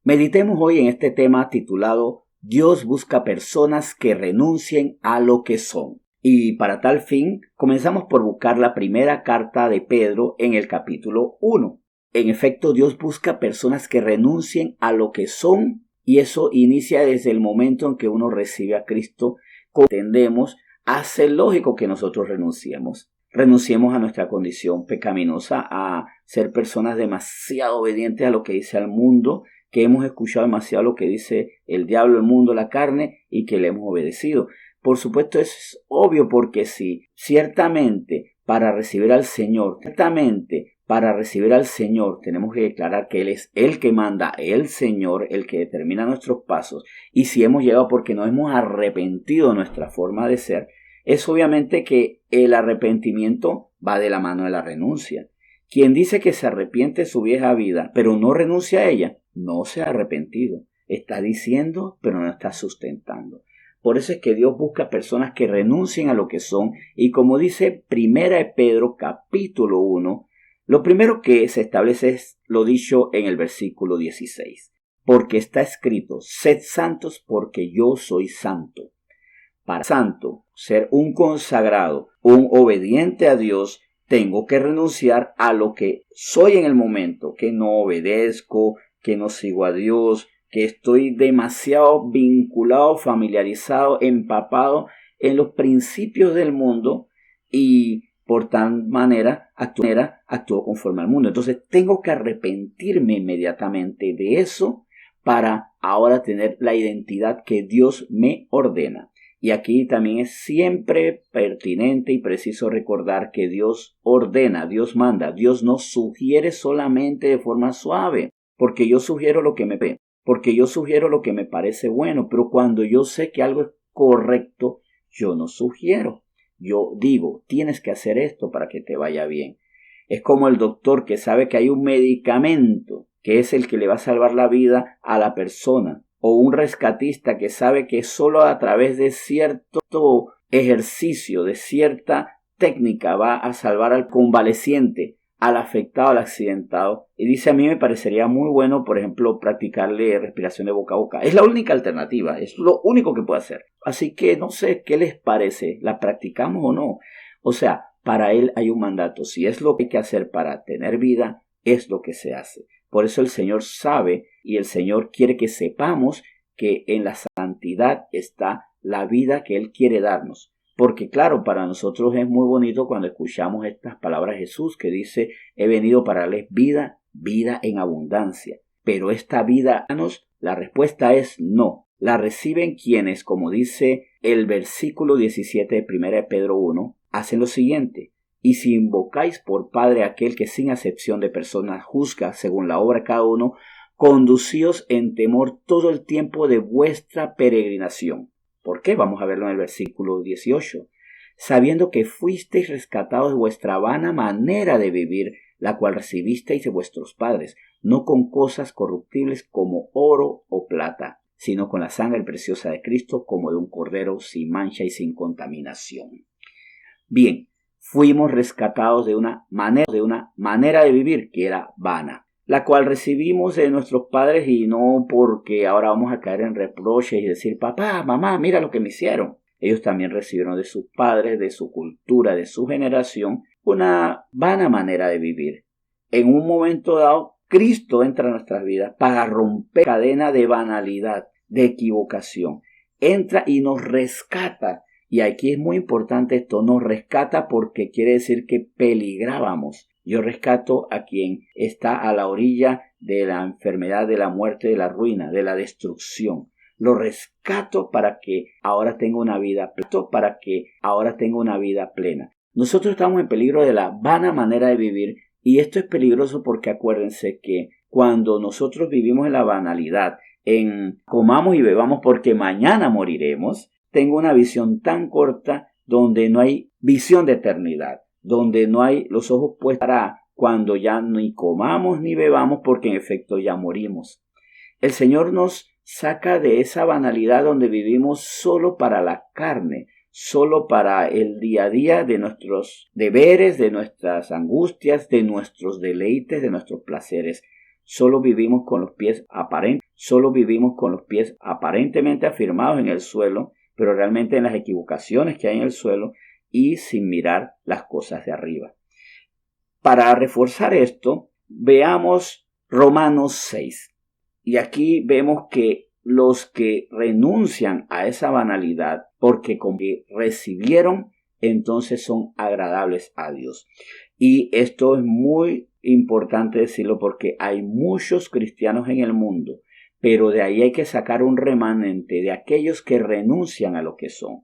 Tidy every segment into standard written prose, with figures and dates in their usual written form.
Meditemos hoy en este tema titulado Dios busca personas que renuncien a lo que son. Y para tal fin, comenzamos por buscar la primera carta de Pedro en el capítulo 1. En efecto, Dios busca personas que renuncien a lo que son, y eso inicia desde el momento en que uno recibe a Cristo. Como entendemos, hace lógico que nosotros renunciemos a nuestra condición pecaminosa, a ser personas demasiado obedientes a lo que dice el mundo, que hemos escuchado demasiado lo que dice el diablo, el mundo, la carne, y que le hemos obedecido. Por supuesto, es obvio, porque si ciertamente para recibir al Señor tenemos que declarar que Él es el que manda, el Señor, el que determina nuestros pasos, y si hemos llegado porque nos hemos arrepentido de nuestra forma de ser, es obviamente que el arrepentimiento va de la mano de la renuncia. Quien dice que se arrepiente de su vieja vida, pero no renuncia a ella, no se ha arrepentido. Está diciendo, pero no está sustentando. Por eso es que Dios busca personas que renuncien a lo que son, y como dice Primera de Pedro capítulo 1, lo primero que se establece es lo dicho en el versículo 16. Porque está escrito, sed santos porque yo soy santo. Para santo, ser un consagrado, un obediente a Dios, tengo que renunciar a lo que soy en el momento, que no obedezco, que no sigo a Dios, que estoy demasiado vinculado, familiarizado, empapado en los principios del mundo, y por tal manera actúo conforme al mundo. Entonces tengo que arrepentirme inmediatamente de eso para ahora tener la identidad que Dios me ordena. Y aquí también es siempre pertinente y preciso recordar que Dios ordena, Dios manda, Dios no sugiere solamente de forma suave, porque yo sugiero lo que me parece bueno, pero cuando yo sé que algo es correcto, yo no sugiero. Yo digo, tienes que hacer esto para que te vaya bien. Es como el doctor que sabe que hay un medicamento que es el que le va a salvar la vida a la persona, o un rescatista que sabe que solo a través de cierto ejercicio, de cierta técnica, va a salvar al convaleciente, al afectado, al accidentado. Y dice, a mí me parecería muy bueno, por ejemplo, practicarle respiración de boca a boca. Es la única alternativa, es lo único que puede hacer. Así que no sé, ¿qué les parece? ¿La practicamos o no? O sea, para él hay un mandato. Si es lo que hay que hacer para tener vida, es lo que se hace. Por eso el Señor sabe, y el Señor quiere que sepamos que en la santidad está la vida que Él quiere darnos. Porque claro, para nosotros es muy bonito cuando escuchamos estas palabras de Jesús que dice, he venido para darles vida en abundancia. Pero esta vida, la respuesta es no. La reciben quienes, como dice el versículo 17 de 1 de Pedro 1, hacen lo siguiente. Y si invocáis por Padre aquel que sin acepción de personas juzga según la obra de cada uno, conducíos en temor todo el tiempo de vuestra peregrinación. ¿Por qué? Vamos a verlo en el versículo 18. Sabiendo que fuisteis rescatados de vuestra vana manera de vivir, la cual recibisteis de vuestros padres, no con cosas corruptibles como oro o plata, sino con la sangre preciosa de Cristo, como de un cordero sin mancha y sin contaminación. Bien, fuimos rescatados de una manera de vivir que era vana, la cual recibimos de nuestros padres, y no porque ahora vamos a caer en reproches y decir, papá, mamá, mira lo que me hicieron. Ellos también recibieron de sus padres, de su cultura, de su generación, una vana manera de vivir. En un momento dado, Cristo entra a nuestras vidas para romper la cadena de banalidad, de equivocación. Entra y nos rescata. Y aquí es muy importante esto, nos rescata porque quiere decir que peligrábamos. Yo rescato a quien está a la orilla de la enfermedad, de la muerte, de la ruina, de la destrucción. Lo rescato para que ahora tenga una vida plena. Nosotros estamos en peligro de la vana manera de vivir, y esto es peligroso porque acuérdense que cuando nosotros vivimos en la banalidad, en comamos y bebamos porque mañana moriremos, tengo una visión tan corta donde no hay visión de eternidad, donde no hay los ojos puestos para cuando ya ni comamos ni bebamos porque en efecto ya morimos. El Señor nos saca de esa banalidad donde vivimos solo para la carne, solo para el día a día de nuestros deberes, de nuestras angustias, de nuestros deleites, de nuestros placeres. solo vivimos con los pies aparentemente afirmados en el suelo, pero realmente en las equivocaciones que hay en el suelo y sin mirar las cosas de arriba. Para reforzar esto, veamos Romanos 6. Y aquí vemos que los que renuncian a esa banalidad porque como que recibieron, entonces son agradables a Dios. Y esto es muy importante decirlo porque hay muchos cristianos en el mundo, pero de ahí hay que sacar un remanente de aquellos que renuncian a lo que son.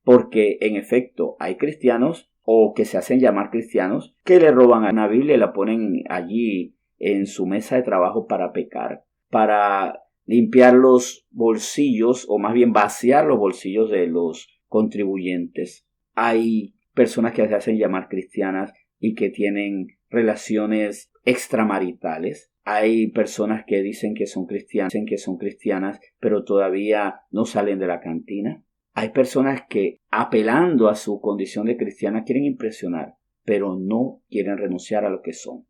Porque en efecto hay cristianos o que se hacen llamar cristianos que le roban a una Biblia y la ponen allí en su mesa de trabajo para pecar, para limpiar los bolsillos o más bien vaciar los bolsillos de los contribuyentes. Hay personas que se hacen llamar cristianas y que tienen relaciones extramaritales. Hay personas que dicen que son cristianas, pero todavía no salen de la cantina. Hay personas que, apelando a su condición de cristiana, quieren impresionar, pero no quieren renunciar a lo que son.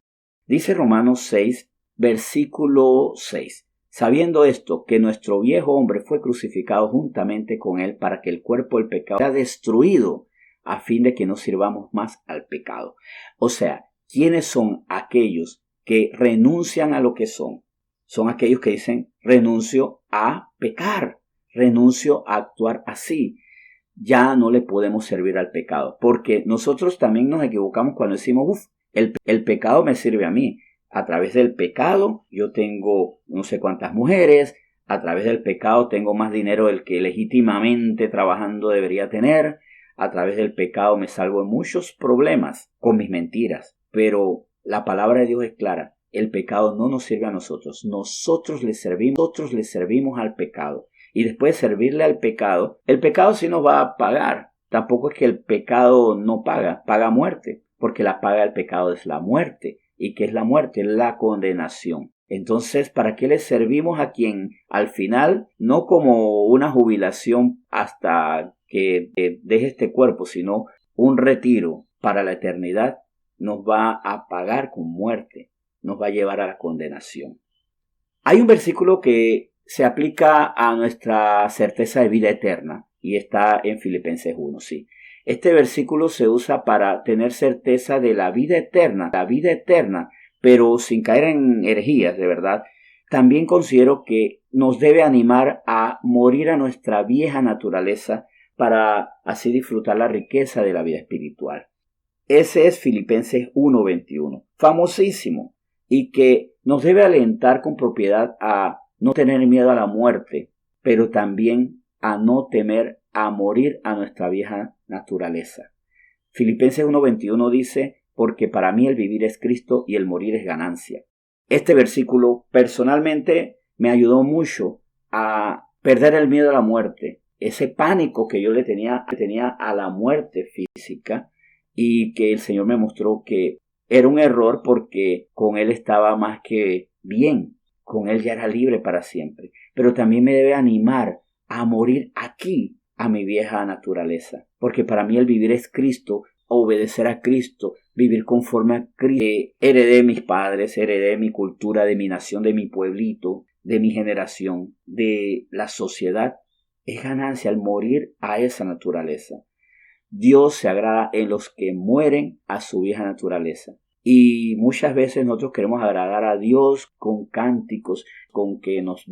Dice Romanos 6, versículo 6. Sabiendo esto, que nuestro viejo hombre fue crucificado juntamente con él para que el cuerpo del pecado sea destruido, a fin de que no sirvamos más al pecado. O sea, ¿quiénes son aquellos que renuncian a lo que son? Son aquellos que dicen, renuncio a pecar, renuncio a actuar así. Ya no le podemos servir al pecado, porque nosotros también nos equivocamos cuando decimos, el pecado me sirve a mí. A través del pecado yo tengo no sé cuántas mujeres, a través del pecado tengo más dinero del que legítimamente trabajando debería tener, a través del pecado me salvo de muchos problemas con mis mentiras. Pero la palabra de Dios es clara, el pecado no nos sirve a nosotros le servimos al pecado. Y después de servirle al pecado, el pecado sí nos va a pagar. Tampoco es que el pecado no paga muerte, porque la paga del pecado es la muerte. ¿Y qué es la muerte? La condenación. Entonces, ¿para qué le servimos a quien al final, no como una jubilación hasta que deje este cuerpo, sino un retiro para la eternidad, nos va a pagar con muerte, nos va a llevar a la condenación? Hay un versículo que se aplica a nuestra certeza de vida eterna y está en Filipenses 1, sí. Este versículo se usa para tener certeza de la vida eterna, pero sin caer en herejías, de verdad. También considero que nos debe animar a morir a nuestra vieja naturaleza para así disfrutar la riqueza de la vida espiritual. Ese es Filipenses 1:21, famosísimo, y que nos debe alentar con propiedad a no tener miedo a la muerte, pero también a no temer a morir a nuestra vieja naturaleza. Filipenses 1:21 dice, porque para mí el vivir es Cristo y el morir es ganancia. Este versículo personalmente me ayudó mucho a perder el miedo a la muerte, ese pánico que yo le tenía a la muerte física, y que el Señor me mostró que era un error porque con Él estaba más que bien, con Él ya era libre para siempre, pero también me debe animar a morir aquí a mi vieja naturaleza, porque para mí el vivir es Cristo, obedecer a Cristo, vivir conforme a Cristo. Heredé de mis padres, heredé de mi cultura, de mi nación, de mi pueblito, de mi generación, de la sociedad. Es ganancia al morir a esa naturaleza. Dios se agrada en los que mueren a su vieja naturaleza. Y muchas veces nosotros queremos agradar a Dios con cánticos, con que nos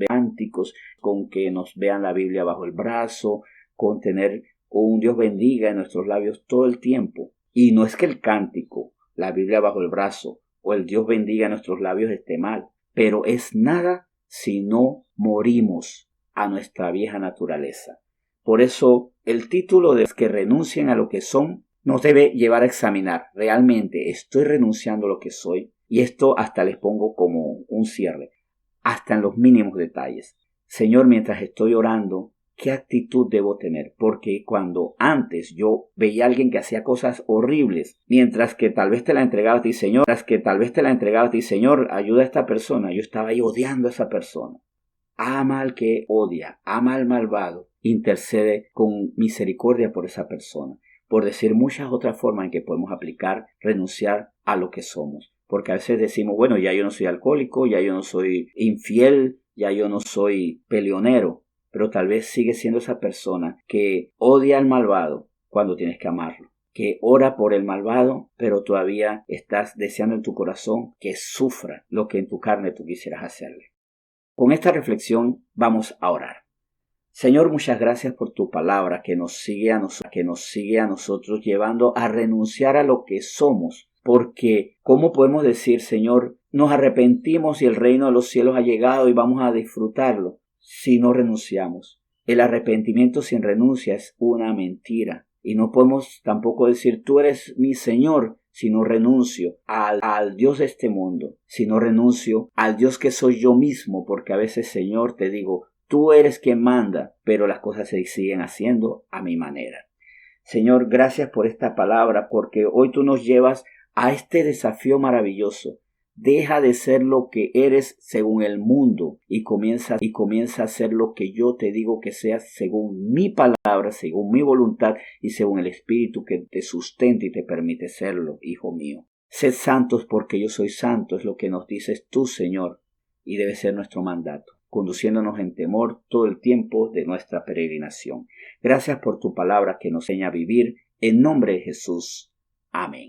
vean la Biblia bajo el brazo, con tener un Dios bendiga en nuestros labios todo el tiempo. Y no es que el cántico, la Biblia bajo el brazo o el Dios bendiga en nuestros labios esté mal, pero es nada si no morimos a nuestra vieja naturaleza. Por eso el título de los que renuncian a lo que son nos debe llevar a examinar, ¿realmente estoy renunciando a lo que soy? Y esto hasta les pongo como un cierre, hasta en los mínimos detalles. Señor, mientras estoy orando, ¿qué actitud debo tener? Porque cuando antes yo veía a alguien que hacía cosas horribles, mientras que tal vez te la entregaba a ti, Señor, ayuda a esta persona, yo estaba ahí odiando a esa persona. Ama al que odia, ama al malvado, intercede con misericordia por esa persona. Por decir muchas otras formas en que podemos aplicar renunciar a lo que somos. Porque a veces decimos, bueno, ya yo no soy alcohólico, ya yo no soy infiel, ya yo no soy peleonero, pero tal vez sigue siendo esa persona que odia al malvado cuando tienes que amarlo, que ora por el malvado, pero todavía estás deseando en tu corazón que sufra lo que en tu carne tú quisieras hacerle. Con esta reflexión vamos a orar. Señor, muchas gracias por tu palabra que nos sigue a nosotros llevando a renunciar a lo que somos, porque ¿cómo podemos decir, Señor, nos arrepentimos y el reino de los cielos ha llegado y vamos a disfrutarlo si no renunciamos? El arrepentimiento sin renuncia es una mentira y no podemos tampoco decir tú eres mi Señor si no renuncio al Dios de este mundo, si no renuncio al Dios que soy yo mismo, porque a veces, Señor, te digo, tú eres quien manda, pero las cosas se siguen haciendo a mi manera. Señor, gracias por esta palabra, porque hoy tú nos llevas a este desafío maravilloso. Deja de ser lo que eres según el mundo y comienza a ser lo que yo te digo que seas según mi palabra, según mi voluntad y según el Espíritu que te sustenta y te permite serlo, hijo mío. Sed santos porque yo soy santo, es lo que nos dices tú, Señor, y debe ser nuestro mandato, conduciéndonos en temor todo el tiempo de nuestra peregrinación. Gracias por tu palabra que nos enseña a vivir. En nombre de Jesús. Amén.